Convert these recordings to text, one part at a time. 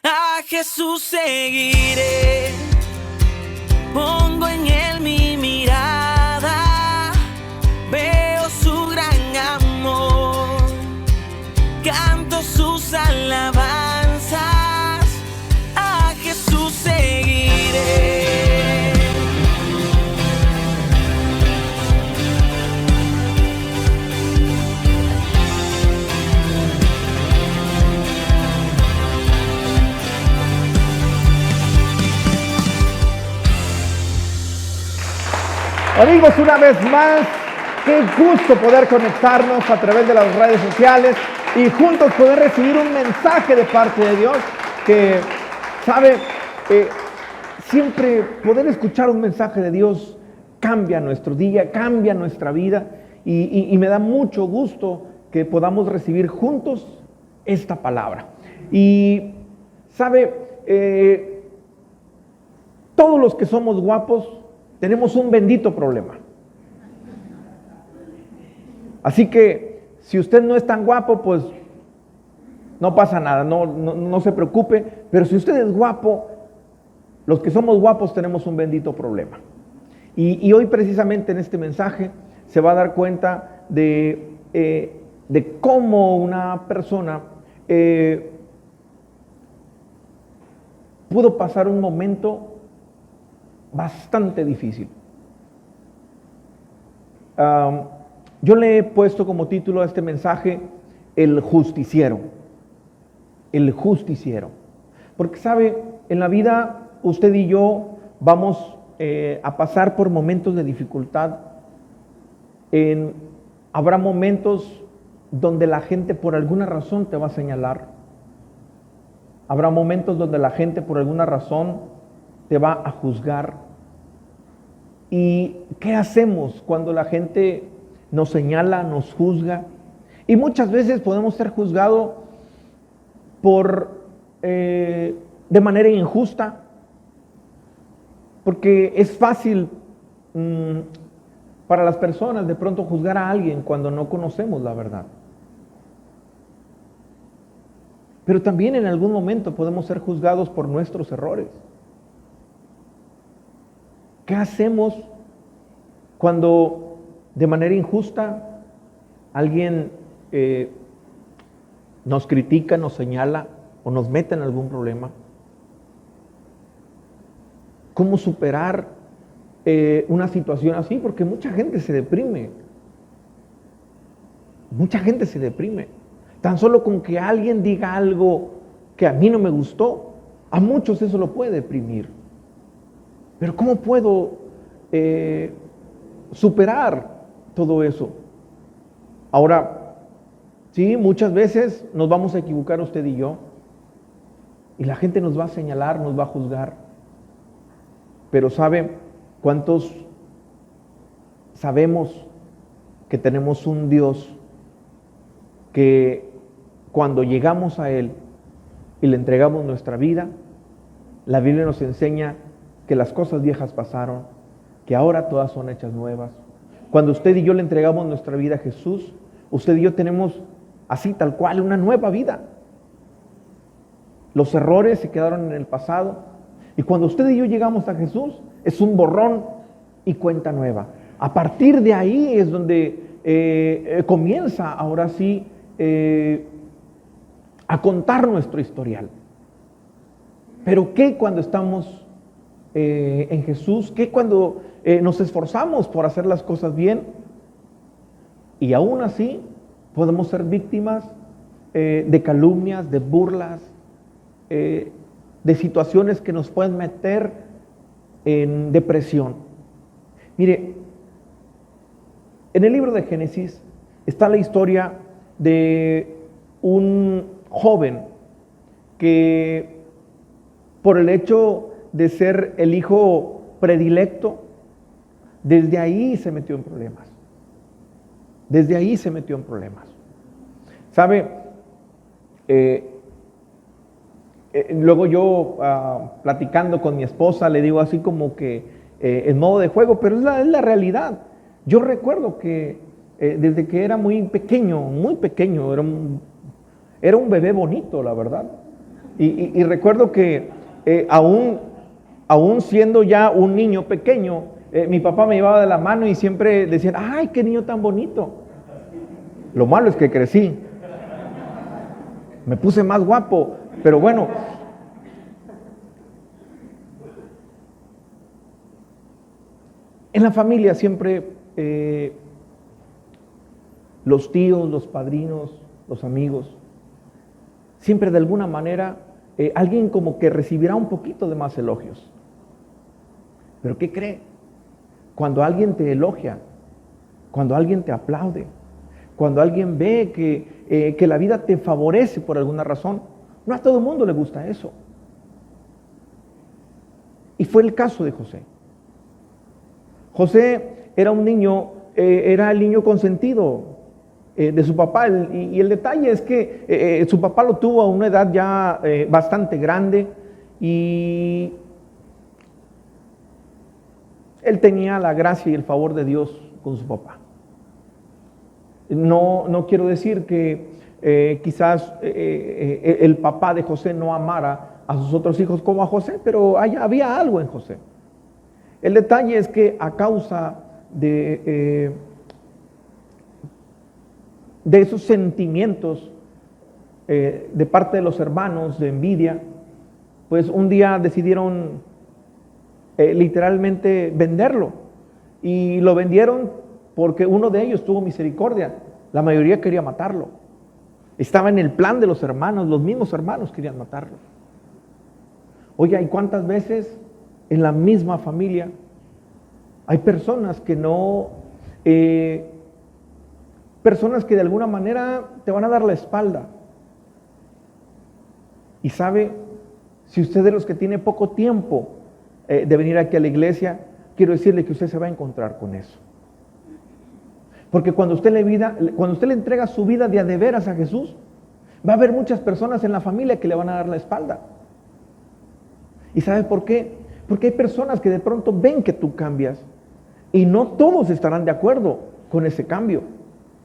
A Jesús seguiré, pongo en él mi mirada, veo su gran amor, canto sus alabanzas, a Jesús seguiré. Amigos, una vez más, qué gusto poder conectarnos a través de las redes sociales y juntos poder recibir un mensaje de parte de Dios que, sabe, siempre poder escuchar un mensaje de Dios cambia nuestro día, cambia nuestra vida y me da mucho gusto que podamos recibir juntos esta palabra. Y, sabe, todos los que somos guapos tenemos un bendito problema. Así que si usted no es tan guapo, pues no pasa nada, no se preocupe. Pero si usted es guapo, los que somos guapos tenemos un bendito problema. Y hoy precisamente en este mensaje se va a dar cuenta de cómo una persona pudo pasar un momento bastante difícil. Yo le he puesto como título a este mensaje El justiciero. El justiciero. Porque sabe, en la vida usted y yo vamos a pasar por momentos de dificultad. Habrá momentos donde la gente por alguna razón te va a señalar. Habrá momentos donde la gente por alguna razón te va a juzgar. ¿Y qué hacemos cuando la gente nos señala, nos juzga? Y muchas veces podemos ser juzgados de manera injusta, porque es fácil para las personas de pronto juzgar a alguien cuando no conocemos la verdad. Pero también en algún momento podemos ser juzgados por nuestros errores. ¿Qué hacemos cuando de manera injusta alguien nos critica, nos señala o nos mete en algún problema? ¿Cómo superar una situación así? Porque mucha gente se deprime. Mucha gente se deprime. Tan solo con que alguien diga algo que a mí no me gustó, a muchos eso lo puede deprimir. Pero ¿cómo puedo superar todo eso? Ahora, sí, muchas veces nos vamos a equivocar usted y yo, y la gente nos va a señalar, nos va a juzgar. Pero ¿sabe cuántos sabemos que tenemos un Dios que cuando llegamos a Él y le entregamos nuestra vida, la Biblia nos enseña que las cosas viejas pasaron, que ahora todas son hechas nuevas? Cuando usted y yo le entregamos nuestra vida a Jesús, usted y yo tenemos así tal cual una nueva vida. Los errores se quedaron en el pasado, y cuando usted y yo llegamos a Jesús, es un borrón y cuenta nueva. A partir de ahí es donde comienza ahora sí a contar nuestro historial. Pero ¿qué cuando estamos en Jesús? ¿Qué cuando nos esforzamos por hacer las cosas bien? Y aún así podemos ser víctimas de calumnias, de burlas, de situaciones que nos pueden meter en depresión. Mire, en el libro de Génesis está la historia de un joven que, por el hecho de ser el hijo predilecto, desde ahí se metió en problemas. Desde ahí se metió en problemas. ¿Sabe? Luego yo, platicando con mi esposa, le digo así como que en modo de juego, pero es la realidad. Yo recuerdo que desde que era muy pequeño, era un bebé bonito, la verdad. Y recuerdo que aún siendo ya un niño pequeño, mi papá me llevaba de la mano y siempre decían, ¡ay, qué niño tan bonito! Lo malo es que crecí. Me puse más guapo, pero bueno. En la familia siempre los tíos, los padrinos, los amigos, siempre de alguna manera alguien como que recibirá un poquito de más elogios. ¿Pero qué cree? Cuando alguien te elogia, cuando alguien te aplaude, cuando alguien ve que la vida te favorece por alguna razón, no a todo el mundo le gusta eso. Y fue el caso de José. José era un niño, era el niño consentido de su papá, y el detalle es que su papá lo tuvo a una edad ya bastante grande, y él tenía la gracia y el favor de Dios con su papá. No quiero decir que quizás el papá de José no amara a sus otros hijos como a José, pero había algo en José. El detalle es que a causa de esos sentimientos de parte de los hermanos de envidia, pues un día decidieron literalmente venderlo, y lo vendieron porque uno de ellos tuvo misericordia. La mayoría quería matarlo. Estaba en el plan de los hermanos, los mismos hermanos querían matarlo. Oye, ¿y cuántas veces en la misma familia hay personas que personas que de alguna manera te van a dar la espalda? Y sabe, si usted es de los que tiene poco tiempo de venir aquí a la iglesia, quiero decirle que usted se va a encontrar con eso. Porque cuando usted le entrega su vida de a de veras a Jesús, va a haber muchas personas en la familia que le van a dar la espalda. ¿Y sabe por qué? Porque hay personas que de pronto ven que tú cambias, y no todos estarán de acuerdo con ese cambio.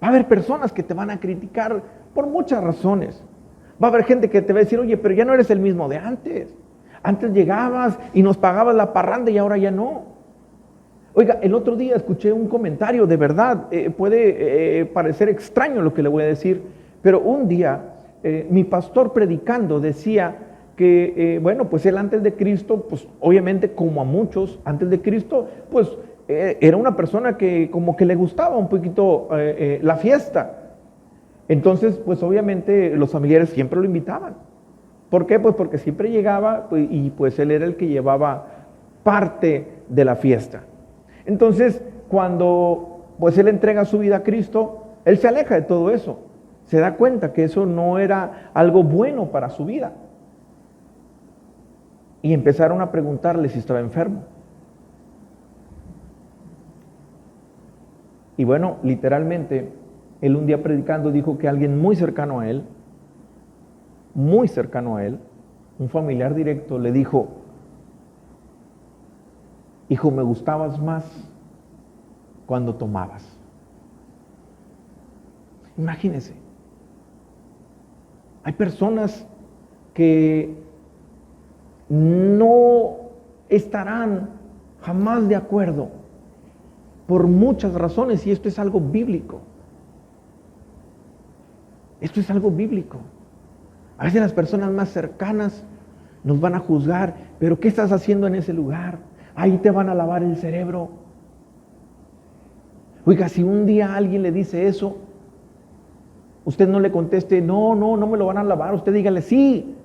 Va a haber personas que te van a criticar por muchas razones. Va a haber gente que te va a decir, oye, pero ya no eres el mismo de antes. Antes llegabas y nos pagabas la parranda y ahora ya no. Oiga, el otro día escuché un comentario, de verdad, puede parecer extraño lo que le voy a decir, pero un día mi pastor predicando decía que, bueno, pues él antes de Cristo, pues obviamente como a muchos, antes de Cristo, pues era una persona que como que le gustaba un poquito la fiesta. Entonces, pues obviamente los familiares siempre lo invitaban. ¿Por qué? Pues porque siempre llegaba, pues, y pues él era el que llevaba parte de la fiesta. Entonces, cuando pues él entrega su vida a Cristo, él se aleja de todo eso. Se da cuenta que eso no era algo bueno para su vida. Y empezaron a preguntarle si estaba enfermo. Y bueno, literalmente, él un día predicando dijo que alguien muy cercano a él, un familiar directo, le dijo, hijo, me gustabas más cuando tomabas. Imagínense, hay personas que no estarán jamás de acuerdo por muchas razones, y esto es algo bíblico. Esto es algo bíblico. A veces las personas más cercanas nos van a juzgar, pero ¿qué estás haciendo en ese lugar? Ahí te van a lavar el cerebro. Oiga, si un día alguien le dice eso, usted no le conteste, no me lo van a lavar. Usted dígale, sí,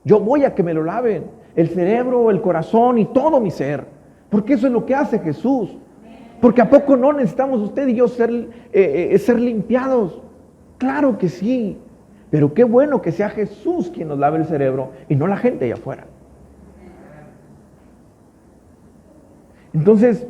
yo voy a que me lo laven, el cerebro, el corazón y todo mi ser. Porque eso es lo que hace Jesús. Porque ¿a poco no necesitamos usted y yo ser limpiados? Claro que sí. Pero qué bueno que sea Jesús quien nos lave el cerebro y no la gente allá afuera. Entonces,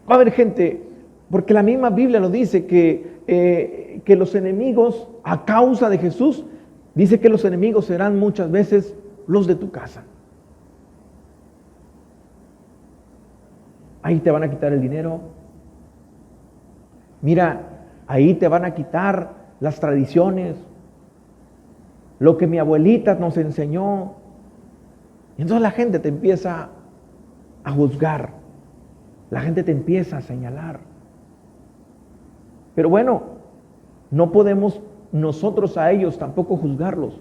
va a haber gente, porque la misma Biblia nos dice que los enemigos, a causa de Jesús, dice que los enemigos serán muchas veces los de tu casa. Ahí te van a quitar el dinero. Mira, ahí te van a quitar las tradiciones. lo que mi abuelita nos enseñó. Y entonces la gente te empieza a juzgar, la gente te empieza a señalar. Pero bueno, no podemos nosotros a ellos tampoco juzgarlos,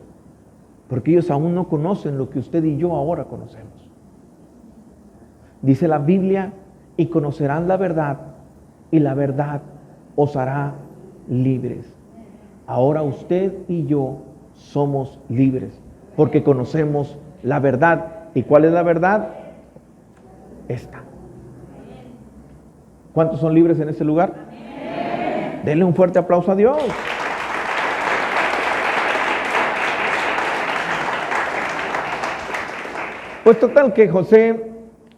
porque ellos aún no conocen lo que usted y yo ahora conocemos. Dice la Biblia, y conocerán la verdad, y la verdad os hará libres. Ahora usted y yo somos libres, porque conocemos la verdad. ¿Y cuál es la verdad? Esta. ¿Cuántos son libres en este lugar? Denle un fuerte aplauso a Dios. Pues total que José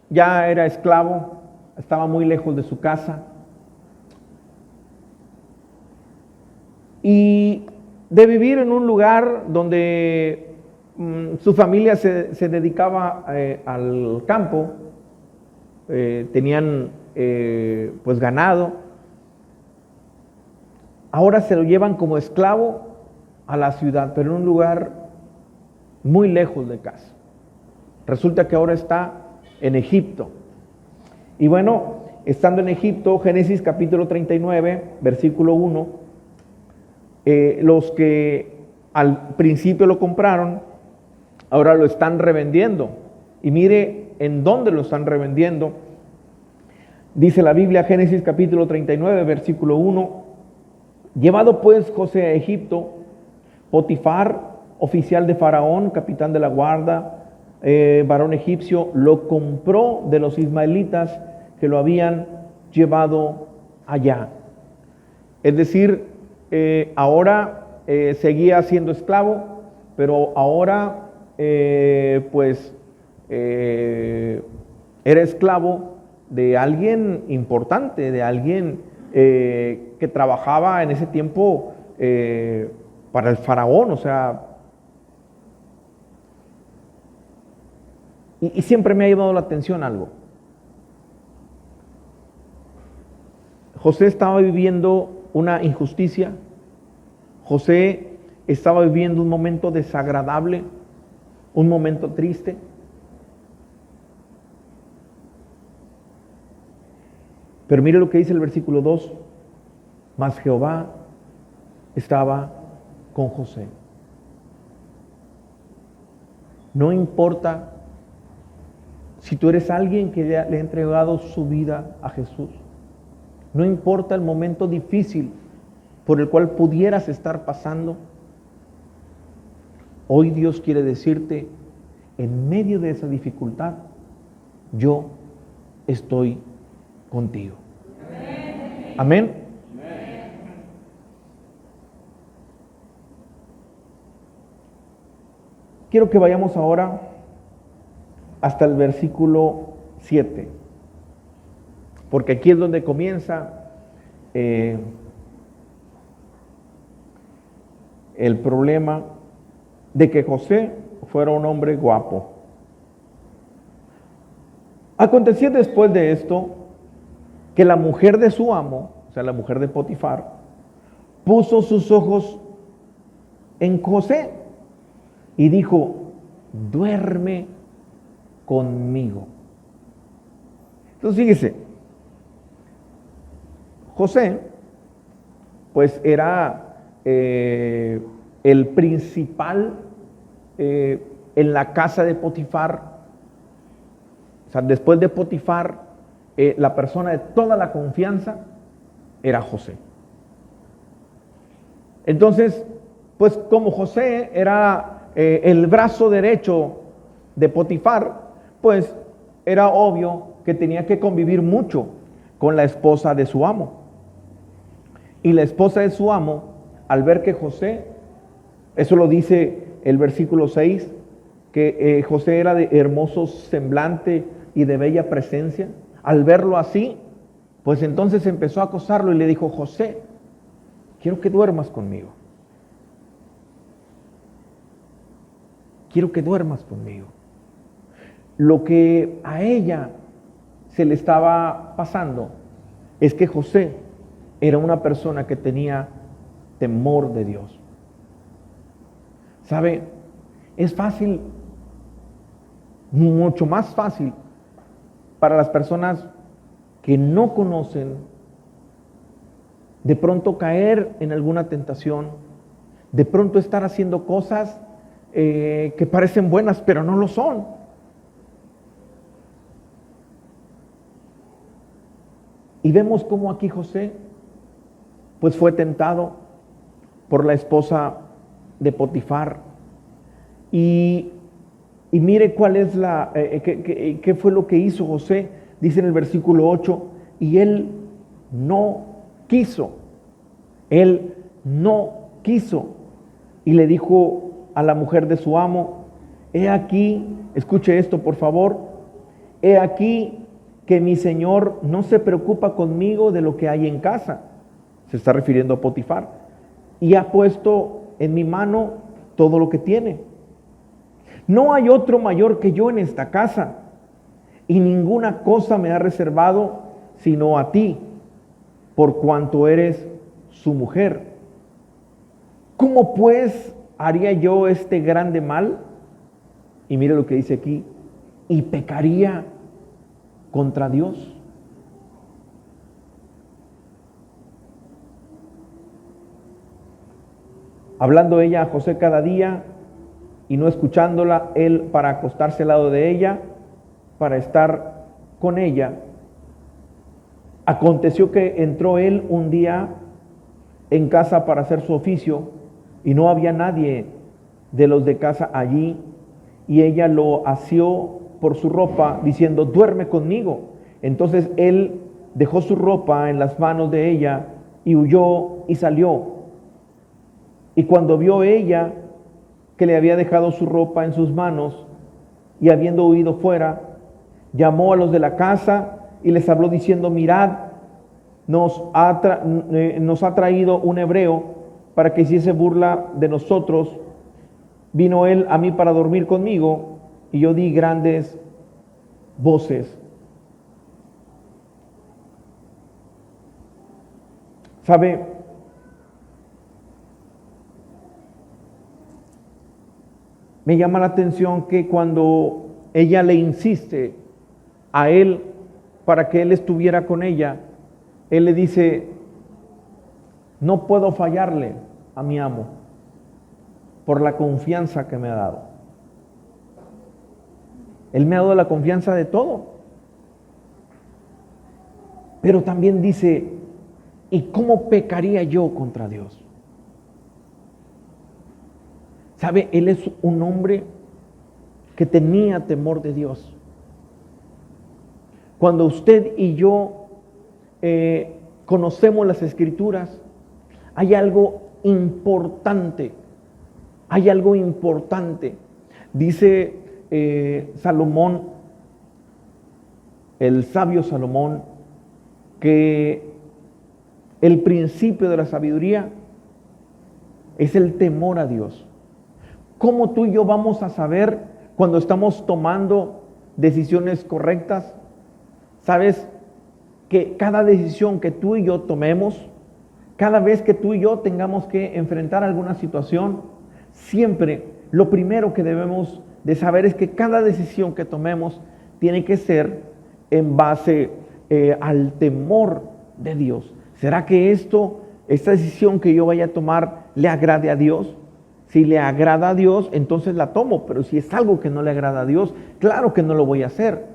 ya era esclavo, estaba muy lejos de su casa. Y de vivir en un lugar donde su familia se dedicaba al campo, tenían pues ganado, ahora se lo llevan como esclavo a la ciudad, pero en un lugar muy lejos de casa. Resulta que ahora está en Egipto. Y bueno, estando en Egipto, Génesis capítulo 39, versículo 1, los que al principio lo compraron, ahora lo están revendiendo. Y mire en dónde lo están revendiendo. Dice la Biblia, Génesis capítulo 39, versículo 1, llevado pues José a Egipto, Potifar, oficial de Faraón, capitán de la guarda, varón egipcio, lo compró de los ismaelitas que lo habían llevado allá. Es decir, ahora seguía siendo esclavo, pero ahora era esclavo de alguien importante, de alguien que trabajaba en ese tiempo para el faraón, o sea. Y siempre me ha llamado la atención algo. José estaba viviendo una injusticia. José estaba viviendo un momento desagradable, un momento triste. Pero mire lo que dice el versículo 2. Mas Jehová estaba con José. No importa si tú eres alguien que le ha entregado su vida a Jesús. No importa el momento difícil por el cual pudieras estar pasando. Hoy Dios quiere decirte, en medio de esa dificultad, yo estoy contigo. Amén. Quiero que vayamos ahora hasta el versículo 7, porque aquí es donde comienza el problema de que José fuera un hombre guapo. Aconteció después de esto que la mujer de su amo, o sea, la mujer de Potifar, puso sus ojos en José y dijo, duerme conmigo. Entonces fíjese, José pues era el principal en la casa de Potifar. O sea, después de Potifar, la persona de toda la confianza era José. Entonces, pues como José era el brazo derecho de Potifar, pues era obvio que tenía que convivir mucho con la esposa de su amo. Y la esposa de su amo, al ver que José, eso lo dice el versículo 6, que José era de hermoso semblante y de bella presencia, al verlo así, pues entonces empezó a acosarlo y le dijo, José, quiero que duermas conmigo. Quiero que duermas conmigo. Lo que a ella se le estaba pasando es que José era una persona que tenía temor de Dios. ¿Sabe? Es fácil, mucho más fácil para las personas que no conocen de pronto caer en alguna tentación, de pronto estar haciendo cosas que parecen buenas, pero no lo son. Y vemos cómo aquí José, pues fue tentado por la esposa de Potifar. Y mire cuál es qué fue lo que hizo José. Dice en el versículo 8, y él no quiso. Él no quiso. Y le dijo a la mujer de su amo, he aquí, escuche esto por favor, he aquí que mi señor no se preocupa conmigo de lo que hay en casa. Se está refiriendo a Potifar. Y ha puesto en mi mano todo lo que tiene. No hay otro mayor que yo en esta casa, y ninguna cosa me ha reservado sino a ti, por cuanto eres su mujer. ¿Cómo pues haría yo este grande mal? Y mire lo que dice aquí, y pecaría contra Dios. Hablando ella a José cada día y no escuchándola, él para acostarse al lado de ella, para estar con ella. Aconteció que entró él un día en casa para hacer su oficio y no había nadie de los de casa allí, y ella lo asió por su ropa diciendo, duerme conmigo. Entonces él dejó su ropa en las manos de ella y huyó y salió. Y cuando vio ella que le había dejado su ropa en sus manos y habiendo huido fuera, llamó a los de la casa y les habló diciendo, mirad, nos ha traído un hebreo para que hiciese burla de nosotros. Vino él a mí para dormir conmigo y yo di grandes voces. ¿Sabe? Me llama la atención que cuando ella le insiste a él para que él estuviera con ella, él le dice, no puedo fallarle a mi amo por la confianza que me ha dado. Él me ha dado la confianza de todo. Pero también dice, ¿y cómo pecaría yo contra Dios? ¿Sabe? Él es un hombre que tenía temor de Dios. Cuando usted y yo conocemos las Escrituras, hay algo importante. Hay algo importante. Dice Salomón, el sabio Salomón, que el principio de la sabiduría es el temor a Dios. ¿Cómo tú y yo vamos a saber cuando estamos tomando decisiones correctas? Sabes que cada decisión que tú y yo tomemos, cada vez que tú y yo tengamos que enfrentar alguna situación, siempre lo primero que debemos de saber es que cada decisión que tomemos tiene que ser en base al temor de Dios. ¿Será que esta decisión que yo vaya a tomar le agrade a Dios? Si le agrada a Dios, entonces la tomo, pero si es algo que no le agrada a Dios, claro que no lo voy a hacer.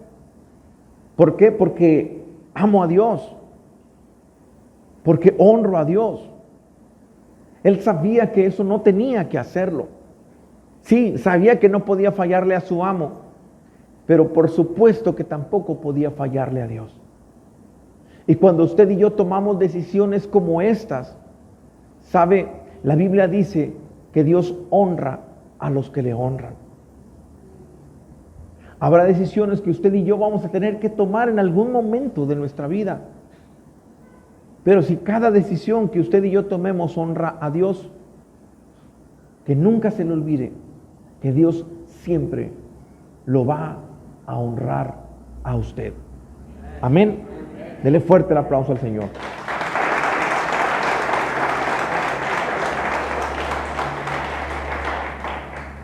¿Por qué? Porque amo a Dios, porque honro a Dios. Él sabía que eso no tenía que hacerlo. Sí, sabía que no podía fallarle a su amo, pero por supuesto que tampoco podía fallarle a Dios. Y cuando usted y yo tomamos decisiones como estas, ¿sabe? La Biblia dice que Dios honra a los que le honran. Habrá decisiones que usted y yo vamos a tener que tomar en algún momento de nuestra vida. Pero si cada decisión que usted y yo tomemos honra a Dios, que nunca se le olvide que Dios siempre lo va a honrar a usted. Amén. Dele fuerte el aplauso al Señor.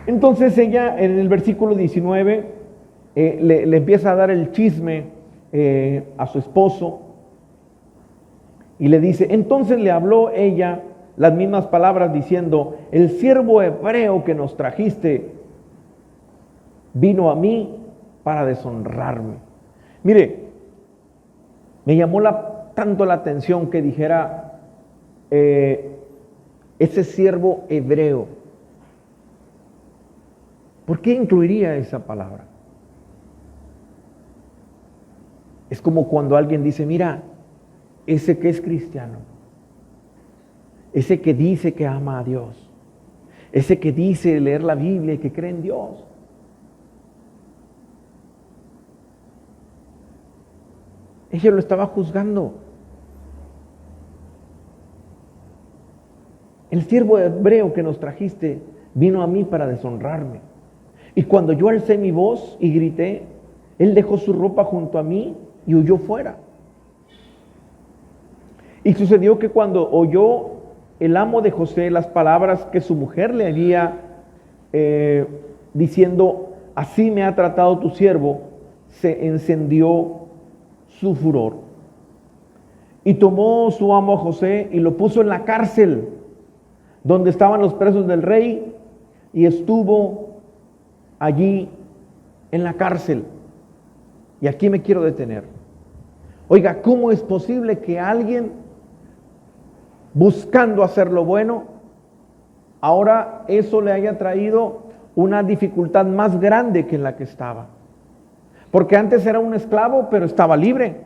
Entonces ella en el versículo 19 le empieza a dar el chisme a su esposo y le dice, entonces le habló ella las mismas palabras diciendo, el siervo hebreo que nos trajiste vino a mí para deshonrarme. Mire, me llamó tanto la atención que dijera ese siervo hebreo. ¿Por qué incluiría esa palabra? Es como cuando alguien dice, mira, ese que es cristiano, ese que dice que ama a Dios, ese que dice leer la Biblia y que cree en Dios. Ella lo estaba juzgando. El siervo hebreo que nos trajiste vino a mí para deshonrarme. Y cuando yo alcé mi voz y grité, él dejó su ropa junto a mí y huyó fuera. Y sucedió que cuando oyó el amo de José las palabras que su mujer le había diciendo, así me ha tratado tu siervo, se encendió su furor. Y tomó su amo a José y lo puso en la cárcel donde estaban los presos del rey, y estuvo allí en la cárcel. Y aquí me quiero detener. Oiga, ¿cómo es posible que alguien buscando hacer lo bueno, ahora eso le haya traído una dificultad más grande que en la que estaba? Porque antes era un esclavo, pero estaba libre.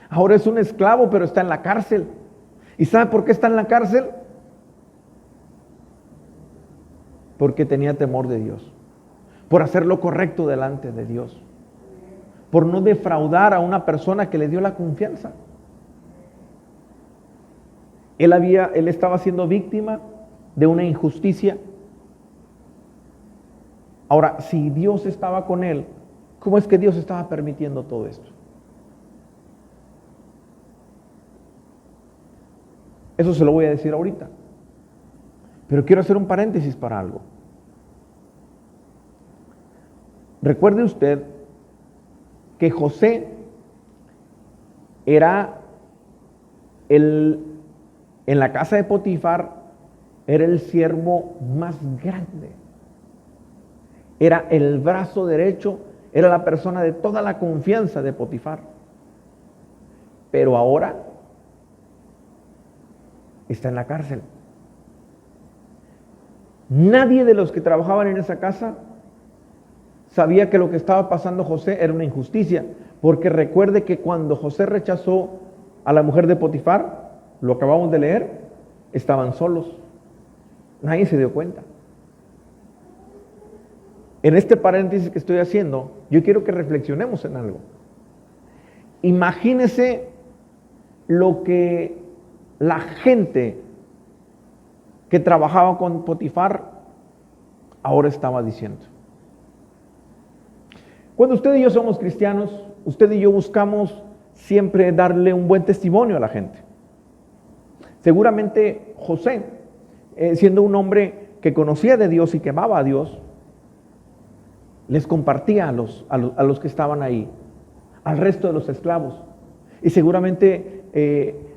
Ahora es un esclavo, pero está en la cárcel. ¿Y sabe por qué está en la cárcel? Porque tenía temor de Dios, por hacer lo correcto delante de Dios, por no defraudar a una persona que le dio la confianza. Él estaba siendo víctima de una injusticia. Ahora, si Dios estaba con él, ¿cómo es que Dios estaba permitiendo todo esto? Eso se lo voy a decir ahorita. Pero quiero hacer un paréntesis para algo. Recuerde usted que José era en la casa de Potifar, era el siervo más grande. Era el brazo derecho, era la persona de toda la confianza de Potifar. Pero ahora está en la cárcel. Nadie de los que trabajaban en esa casa sabía que lo que estaba pasando José era una injusticia, porque recuerde que cuando José rechazó a la mujer de Potifar, lo acabamos de leer, estaban solos. Nadie se dio cuenta. En este paréntesis que estoy haciendo, yo quiero que reflexionemos en algo. Imagínese lo que la gente que trabajaba con Potifar ahora estaba diciendo. Cuando usted y yo somos cristianos, usted y yo buscamos siempre darle un buen testimonio a la gente. Seguramente José, siendo un hombre que conocía de Dios y que amaba a Dios, les compartía a los que estaban ahí, al resto de los esclavos. Y seguramente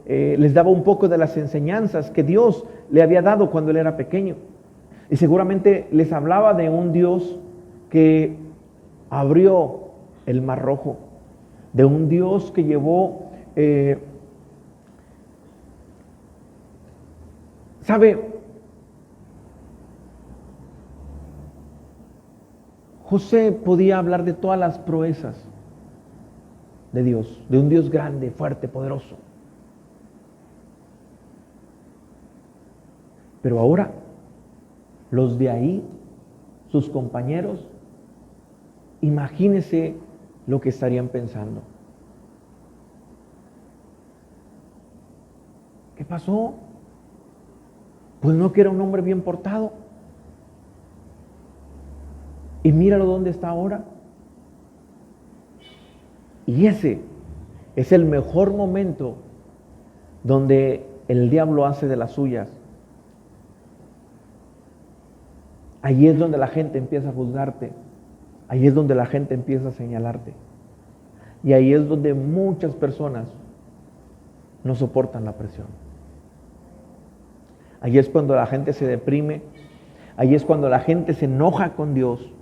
les daba un poco de las enseñanzas que Dios le había dado cuando él era pequeño. Y seguramente les hablaba de un Dios que abrió el Mar Rojo, de un Dios que llevó, ¿sabe? José podía hablar de todas las proezas de Dios, de un Dios grande, fuerte, poderoso. Pero ahora, los de ahí, sus compañeros, imagínese lo que estarían pensando. ¿Qué pasó? Pues no, que era un hombre bien portado. Y míralo dónde está ahora. Y ese es el mejor momento donde el diablo hace de las suyas. Ahí es donde la gente empieza a juzgarte. Ahí es donde la gente empieza a señalarte. Y ahí es donde muchas personas no soportan la presión. Ahí es cuando la gente se deprime. Ahí es cuando la gente se enoja con Dios.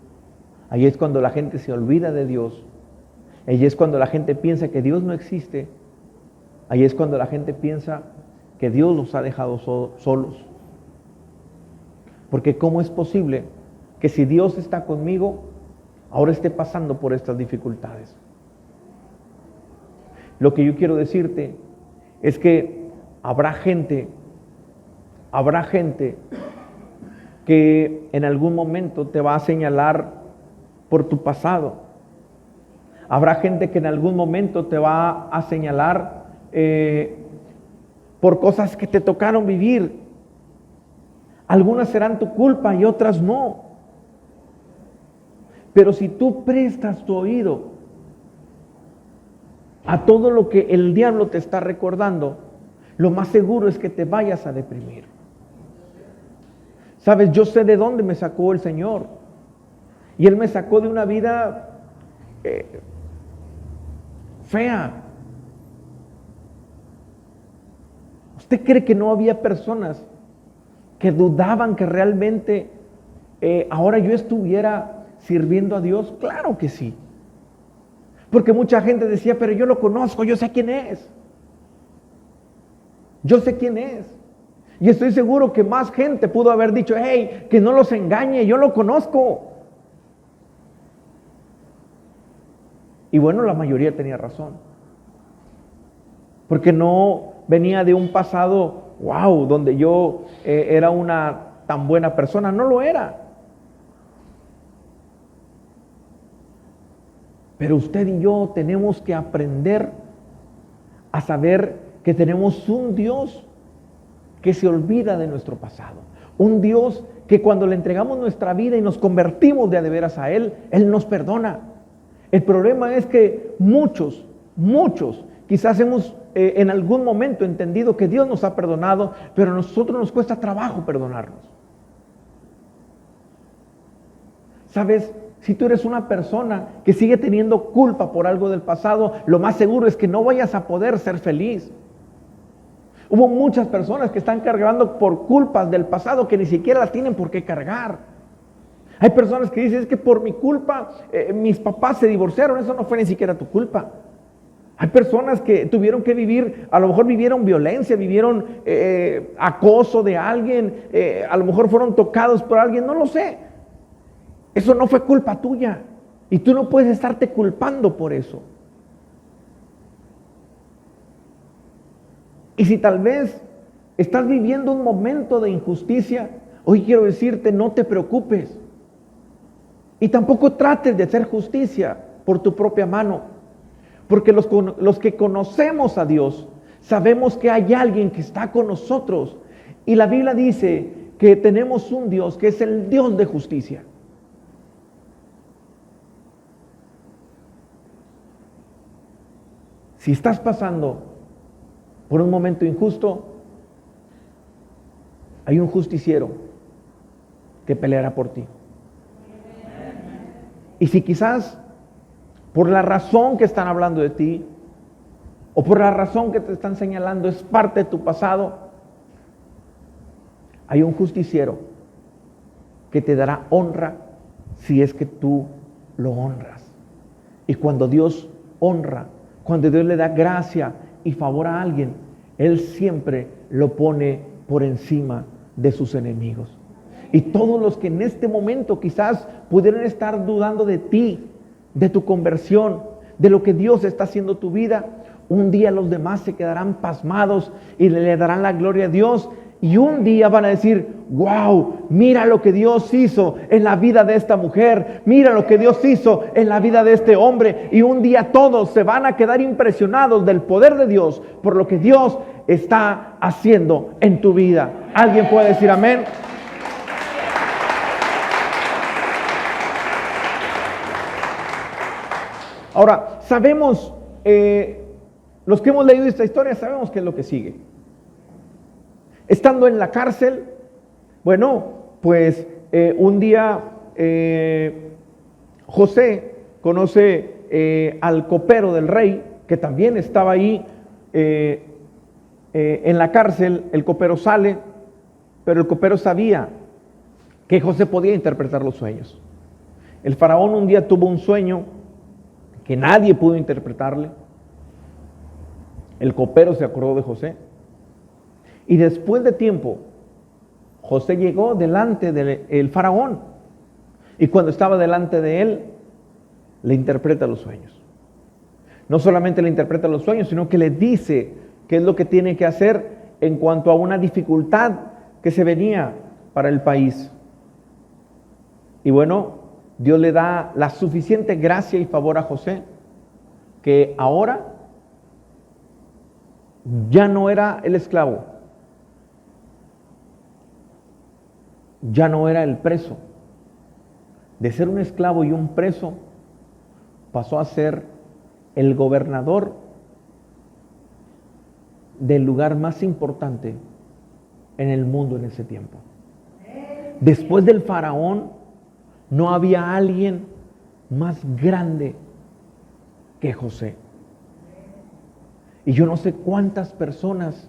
Ahí es cuando la gente se olvida de Dios. Ahí es cuando la gente piensa que Dios no existe. Ahí es cuando la gente piensa que Dios los ha dejado solos. Porque ¿cómo es posible que si Dios está conmigo, ahora esté pasando por estas dificultades? Lo que yo quiero decirte es que habrá gente que en algún momento te va a señalar por tu pasado. Habrá gente que en algún momento te va a señalar por cosas que te tocaron vivir. Algunas serán tu culpa y otras no. Pero si tú prestas tu oído a todo lo que el diablo te está recordando, lo más seguro es que te vayas a deprimir. Sabes, yo sé de dónde me sacó el Señor. Y Él me sacó de una vida fea. ¿Usted cree que no había personas que dudaban que realmente ahora yo estuviera sirviendo a Dios? Claro que sí. Porque mucha gente decía, pero yo lo conozco, yo sé quién es. Yo sé quién es. Y estoy seguro que más gente pudo haber dicho, hey, que no los engañe, yo lo conozco. Y bueno, la mayoría tenía razón. Porque no venía de un pasado, wow, donde yo era una tan buena persona. No lo era. Pero usted y yo tenemos que aprender a saber que tenemos un Dios que se olvida de nuestro pasado. Un Dios que cuando le entregamos nuestra vida y nos convertimos de veras a Él, Él nos perdona. El problema es que muchos quizás hemos en algún momento entendido que Dios nos ha perdonado, pero a nosotros nos cuesta trabajo perdonarnos. ¿Sabes? Si tú eres una persona que sigue teniendo culpa por algo del pasado, lo más seguro es que no vayas a poder ser feliz. Hubo muchas personas que están cargando por culpas del pasado que ni siquiera las tienen por qué cargar. Hay personas que dicen, es que por mi culpa mis papás se divorciaron, eso no fue ni siquiera tu culpa. Hay personas que tuvieron que vivir, a lo mejor vivieron violencia, vivieron acoso de alguien, a lo mejor fueron tocados por alguien, no lo sé. Eso no fue culpa tuya y tú no puedes estarte culpando por eso. Y si tal vez estás viviendo un momento de injusticia, hoy quiero decirte, no te preocupes. Y tampoco trates de hacer justicia por tu propia mano. Porque los que conocemos a Dios, sabemos que hay alguien que está con nosotros. Y la Biblia dice que tenemos un Dios que es el Dios de justicia. Si estás pasando por un momento injusto, hay un justiciero que peleará por ti. Y si quizás por la razón que están hablando de ti, o por la razón que te están señalando es parte de tu pasado, hay un justiciero que te dará honra si es que tú lo honras. Y cuando Dios honra, cuando Dios le da gracia y favor a alguien, Él siempre lo pone por encima de sus enemigos. Y todos los que en este momento quizás pudieran estar dudando de ti, de tu conversión, de lo que Dios está haciendo en tu vida, un día los demás se quedarán pasmados y le darán la gloria a Dios. Y un día van a decir, wow, mira lo que Dios hizo en la vida de esta mujer, mira lo que Dios hizo en la vida de este hombre. Y un día todos se van a quedar impresionados del poder de Dios por lo que Dios está haciendo en tu vida. ¿Alguien puede decir amén? Ahora, sabemos, los que hemos leído esta historia, sabemos qué es lo que sigue. Estando en la cárcel, bueno, pues un día José conoce al copero del rey, que también estaba ahí en la cárcel. El copero sale, pero el copero sabía que José podía interpretar los sueños. El faraón un día tuvo un sueño que nadie pudo interpretarle. El copero se acordó de José. Y después de tiempo, José llegó delante del faraón. Y cuando estaba delante de él, le interpreta los sueños. No solamente le interpreta los sueños, sino que le dice qué es lo que tiene que hacer en cuanto a una dificultad que se venía para el país. Y bueno, Dios le da la suficiente gracia y favor a José, que ahora ya no era el esclavo, ya no era el preso. De ser un esclavo y un preso, pasó a ser el gobernador del lugar más importante en el mundo en ese tiempo. Después del faraón, no había alguien más grande que José. Y yo no sé cuántas personas,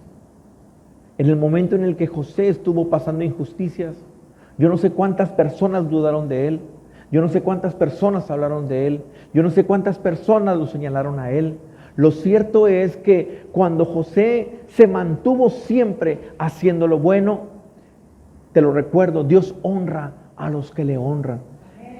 en el momento en el que José estuvo pasando injusticias, yo no sé cuántas personas dudaron de él, yo no sé cuántas personas hablaron de él, yo no sé cuántas personas lo señalaron a él. Lo cierto es que cuando José se mantuvo siempre haciendo lo bueno, te lo recuerdo, Dios honra a los que le honran.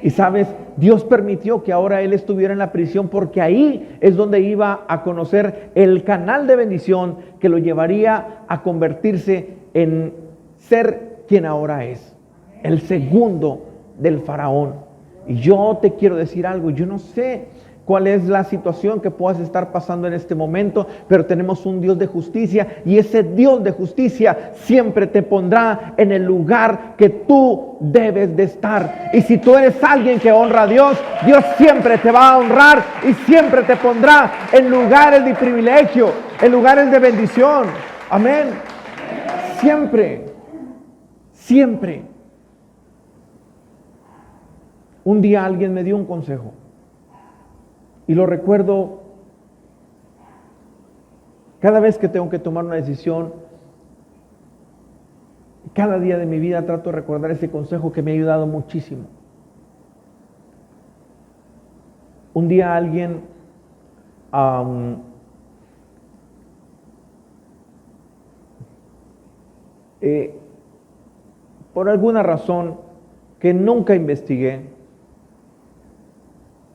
Y sabes, Dios permitió que ahora él estuviera en la prisión, porque ahí es donde iba a conocer el canal de bendición que lo llevaría a convertirse en ser quien ahora es, el segundo del faraón. Y yo te quiero decir algo, yo no sé cuál es la situación que puedas estar pasando en este momento, pero tenemos un Dios de justicia, y ese Dios de justicia siempre te pondrá en el lugar que tú debes de estar. Y si tú eres alguien que honra a Dios, Dios siempre te va a honrar y siempre te pondrá en lugares de privilegio, en lugares de bendición. Amén. Siempre, siempre. Un día alguien me dio un consejo. Y lo recuerdo cada vez que tengo que tomar una decisión. Cada día de mi vida trato de recordar ese consejo que me ha ayudado muchísimo. Un día alguien por alguna razón que nunca investigué,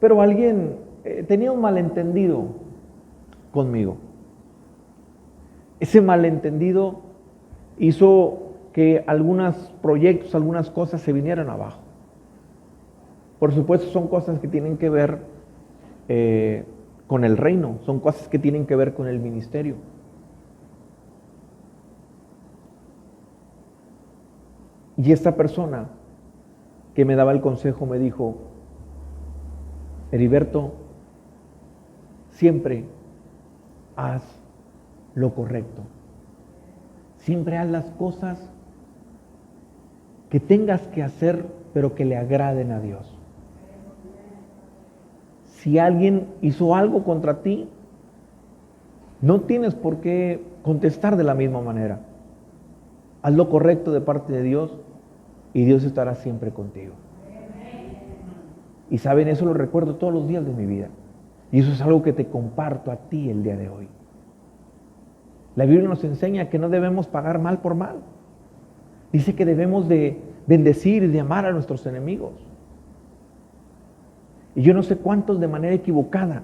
pero alguien tenía un malentendido conmigo. Ese malentendido hizo que algunos proyectos, algunas cosas se vinieran abajo. Por supuesto, son cosas que tienen que ver con el reino, son cosas que tienen que ver con el ministerio. Y esta persona que me daba el consejo me dijo: Heriberto, siempre haz lo correcto. Siempre haz las cosas que tengas que hacer, pero que le agraden a Dios. Si alguien hizo algo contra ti, no tienes por qué contestar de la misma manera. Haz lo correcto de parte de Dios y Dios estará siempre contigo. Y saben, eso lo recuerdo todos los días de mi vida. Y eso es algo que te comparto a ti el día de hoy. La Biblia nos enseña que no debemos pagar mal por mal. Dice que debemos de bendecir y de amar a nuestros enemigos. Y yo no sé cuántos de manera equivocada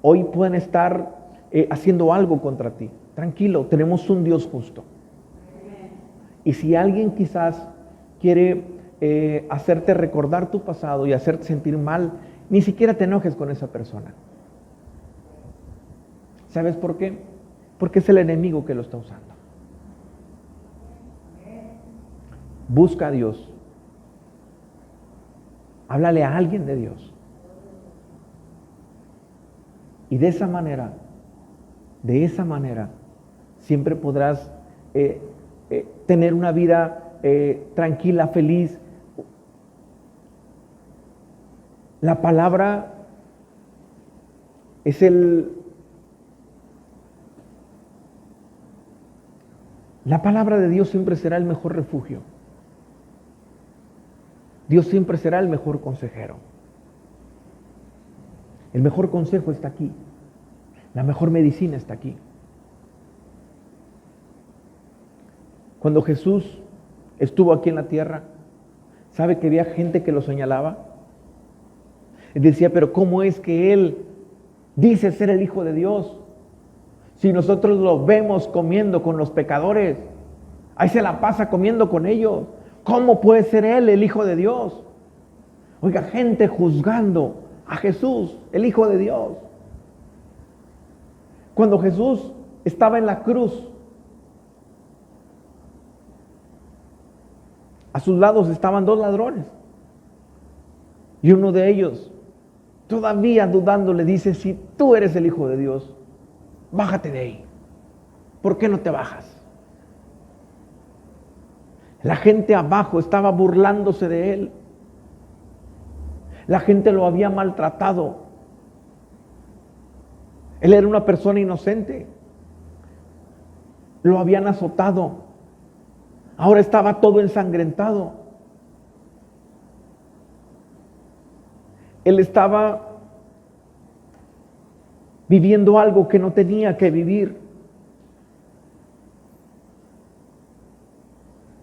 hoy pueden estar haciendo algo contra ti. Tranquilo, tenemos un Dios justo. Y si alguien quizás quiere hacerte recordar tu pasado y hacerte sentir mal, ni siquiera te enojes con esa persona. ¿Sabes por qué? Porque es el enemigo que lo está usando. Busca a Dios. Háblale a alguien de Dios. Y de esa manera, siempre podrás tener una vida tranquila, feliz. La palabra es la palabra de Dios siempre será el mejor refugio. Dios siempre será el mejor consejero. El mejor consejo está aquí. La mejor medicina está aquí. Cuando Jesús estuvo aquí en la tierra, ¿sabe que había gente que lo señalaba? Él decía, pero ¿cómo es que Él dice ser el Hijo de Dios? Si nosotros lo vemos comiendo con los pecadores, ahí se la pasa comiendo con ellos. ¿Cómo puede ser Él el Hijo de Dios? Oiga, gente juzgando a Jesús, el Hijo de Dios. Cuando Jesús estaba en la cruz, a sus lados estaban 2 ladrones. Y uno de ellos, todavía dudando, le dice, si tú eres el Hijo de Dios, bájate de ahí. ¿Por qué no te bajas? La gente abajo estaba burlándose de él. La gente lo había maltratado. Él era una persona inocente. Lo habían azotado. Ahora estaba todo ensangrentado. Él estaba viviendo algo que no tenía que vivir.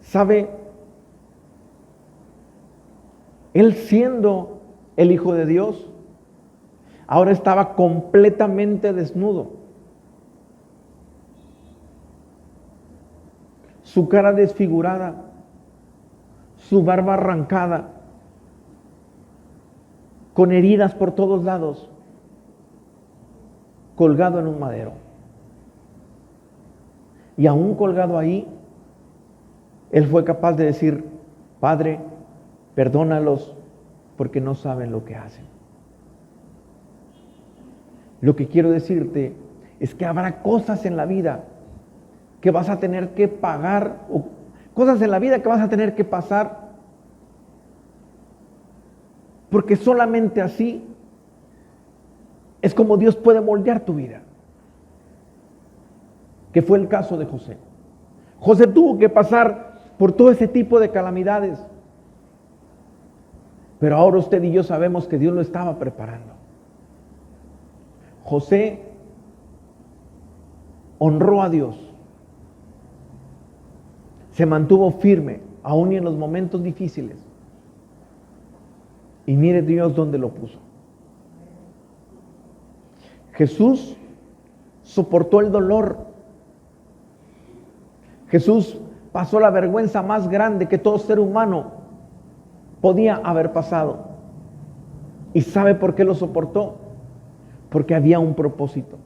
¿Sabe? Él siendo el Hijo de Dios, ahora estaba completamente desnudo. Su cara desfigurada, su barba arrancada, con heridas por todos lados, colgado en un madero. Y aún colgado ahí, Él fue capaz de decir, Padre, perdónalos porque no saben lo que hacen. Lo que quiero decirte es que habrá cosas en la vida que vas a tener que pagar, o cosas en la vida que vas a tener que pasar, porque solamente así es como Dios puede moldear tu vida. Que fue el caso de José. José tuvo que pasar por todo ese tipo de calamidades. Pero ahora usted y yo sabemos que Dios lo estaba preparando. José honró a Dios. Se mantuvo firme, aún y en los momentos difíciles. Y mire Dios dónde lo puso. Jesús soportó el dolor. Jesús pasó la vergüenza más grande que todo ser humano podía haber pasado. ¿Y sabe por qué lo soportó? Porque había un propósito.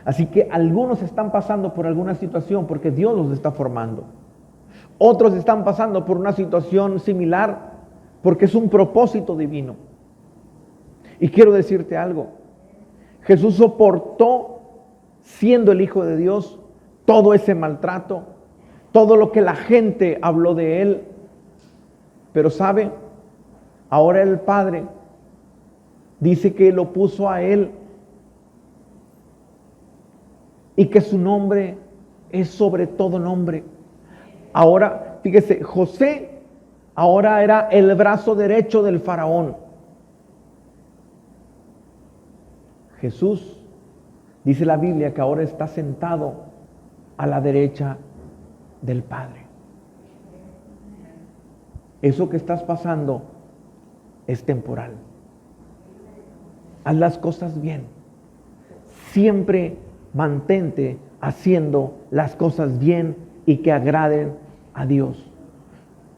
Así que algunos están pasando por alguna situación porque Dios los está formando. Otros están pasando por una situación similar porque es un propósito divino. Y quiero decirte algo. Jesús soportó, siendo el Hijo de Dios, todo ese maltrato, todo lo que la gente habló de Él. Pero ¿sabe? Ahora el Padre dice que lo puso a Él y que su nombre es sobre todo nombre. Ahora, fíjese, José ahora era el brazo derecho del faraón. Jesús, dice la Biblia, que ahora está sentado a la derecha del Padre. Eso que estás pasando es temporal. Haz las cosas bien. Siempre mantente haciendo las cosas bien y que agraden a Dios.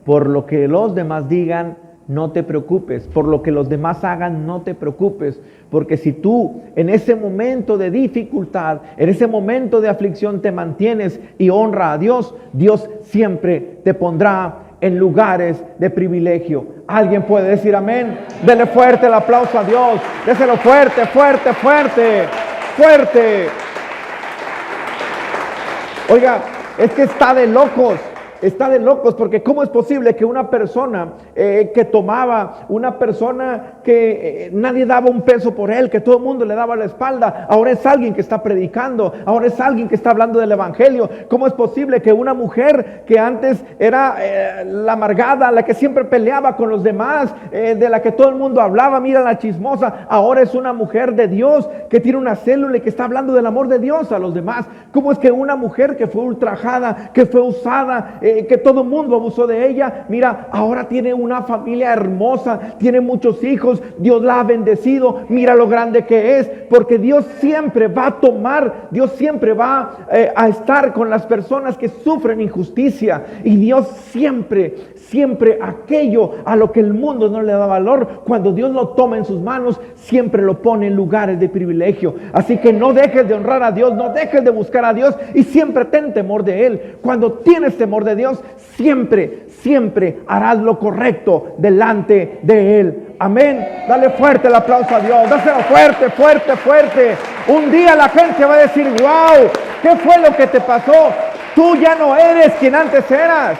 Por lo que los demás digan, no te preocupes. Por lo que los demás hagan, no te preocupes. Porque si tú en ese momento de dificultad, en ese momento de aflicción te mantienes y honra a Dios, Dios siempre te pondrá en lugares de privilegio. ¿Alguien puede decir amén? Dele fuerte el aplauso a Dios. Déselo fuerte, fuerte, fuerte, fuerte. Oiga, es que está de locos está de locos, porque ¿cómo es posible que una persona que tomaba, una persona que nadie daba un peso por él, que todo el mundo le daba la espalda, ahora es alguien que está predicando, ahora es alguien que está hablando del evangelio? ¿Cómo es posible que una mujer que antes era la amargada, la que siempre peleaba con los demás, de la que todo el mundo hablaba, mira la chismosa, ahora es una mujer de Dios, que tiene una célula y que está hablando del amor de Dios a los demás? ¿Cómo es que una mujer que fue ultrajada, que fue usada, que todo el mundo abusó de ella, mira, ahora tiene una familia hermosa, tiene muchos hijos, Dios la ha bendecido, mira lo grande que es? Porque Dios siempre va a tomar, Dios siempre va a estar con las personas que sufren injusticia, y Dios siempre aquello a lo que el mundo no le da valor, cuando Dios lo toma en sus manos, siempre lo pone en lugares de privilegio. Así que no dejes de honrar a Dios, no dejes de buscar a Dios, y siempre ten temor de Él. Cuando tienes temor de Dios, siempre harás lo correcto delante de Él. Amén. Dale fuerte el aplauso a Dios. Dáselo fuerte. Un día la gente va a decir: wow, ¿qué fue lo que te pasó? Tú ya no eres quien antes eras.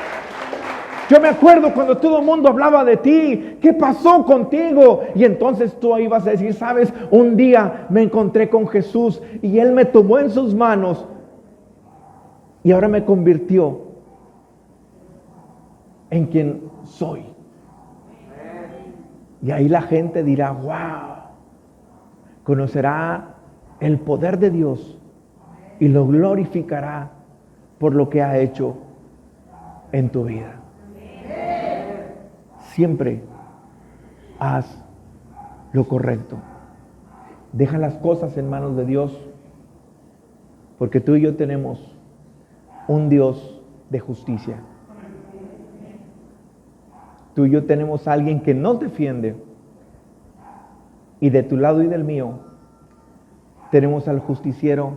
Yo me acuerdo cuando todo el mundo hablaba de ti. ¿Qué pasó contigo? Y entonces tú ahí vas a decir: sabes, un día me encontré con Jesús y Él me tomó en sus manos y ahora me convirtió en quien soy. Y ahí la gente dirá: wow, conocerá el poder de Dios y lo glorificará por lo que ha hecho en tu vida. Siempre haz lo correcto. Deja las cosas en manos de Dios, porque tú y yo tenemos un Dios de justicia. Tú y yo tenemos a alguien que nos defiende, y de tu lado y del mío tenemos al justiciero,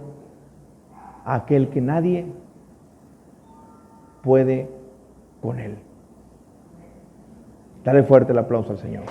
aquel que nadie puede con él. Dale fuerte el aplauso al Señor.